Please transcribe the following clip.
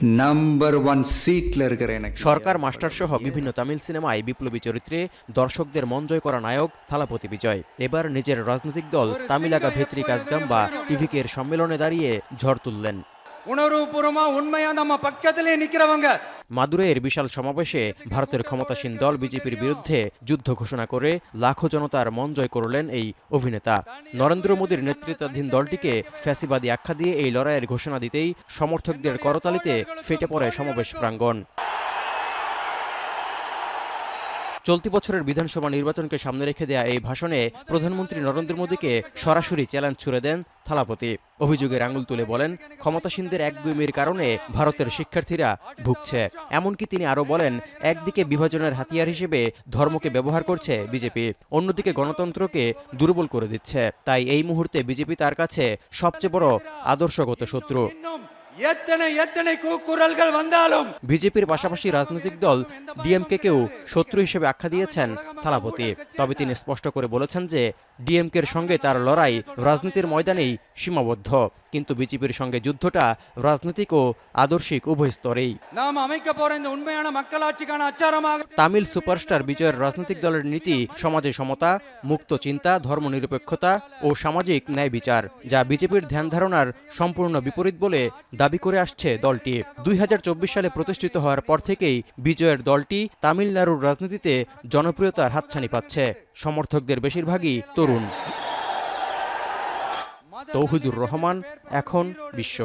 Number 1 सीटல இருக்கிற எனக்கு সরকার master সহ বিভিন্ন তামিল সিনেমায় বিপ্লবী চরিত্রে দর্শকদের মন জয় করা নায়ক থালাপতি বিজয় এবার নিজের রাজনৈতিক দল তামিলাগা ভেত্রি কাজগাম বা টিভিকের সম্মেলনে দাঁড়িয়ে ঝড় তুললেন। উণর্வுபூர்வமா উন্ময়া நம்ம பக்கத்திலே நிக்கிறவங்க মাদুরাইয়ের বিশাল সমাবেশে ভারতের ক্ষমতাসীন দল বিজেপির বিরুদ্ধে যুদ্ধ ঘোষণা করে লাখো জনতার মন জয় করলেন এই অভিনেতা। নরেন্দ্র মোদীর নেতৃত্বাধীন দলটিকে ফ্যাসিবাদী আখ্যা দিয়ে এই লড়াইয়ের ঘোষণা দিতেই সমর্থকদের করতালিতে ফেটে পড়ে সমাবেশ প্রাঙ্গণ। চলতি বছরের বিধানসভা নির্বাচনকে সামনে রেখে দেয়া এই ভাষণে প্রধানমন্ত্রী নরেন্দ্র মোদীকে সরাসরি চ্যালেঞ্জ ছুড়ে দেন থালাপতি। অভিযোগের আঙুল তুলে বলেন, ক্ষমতাসীনদের একগুঁয়েমির কারণে ভারতের শিক্ষার্থীরা ভুগছে। এমনকি তিনি আরও বলেন, একদিকে বিভাজনের হাতিয়ার হিসেবে ধর্মকে ব্যবহার করছে বিজেপি, অন্যদিকে গণতন্ত্রকে দুর্বল করে দিচ্ছে। তাই এই মুহূর্তে বিজেপি তার কাছে সবচেয়ে বড় আদর্শগত শত্রু। বিজেপির পাশাপাশি রাজনৈতিক দল ডিএমকেকেও শত্রু হিসেবে আখ্যা দিয়েছেন থালাপতি। তবে তিনি স্পষ্ট করে বলেছেন যে ডিএমকের সঙ্গে তার লড়াই রাজনীতির ময়দানেই সীমাবদ্ধ, কিন্তু বিজেপির সঙ্গে যুদ্ধটা রাজনৈতিক ও আদর্শিক উভয় স্তরেই। তামিল সুপারস্টার বিজয়ের রাজনৈতিক দলের নীতি সমাজে সমতা, মুক্ত চিন্তা, ধর্মনিরপেক্ষতা ও সামাজিক ন্যায় বিচার, যা বিজেপির ধ্যান ধারণার সম্পূর্ণ বিপরীত বলে দাবি করে আসছে দলটি। 2024 সালে প্রতিষ্ঠিত হওয়ার পর থেকেই বিজয়ের দলটি তামিলনাড়ুর রাজনীতিতে জনপ্রিয়তার হাতছানি পাচ্ছে। সমর্থকদের বেশিরভাগই তরুণ। তৌহিদুর রহমান, এখন বিশ্ব।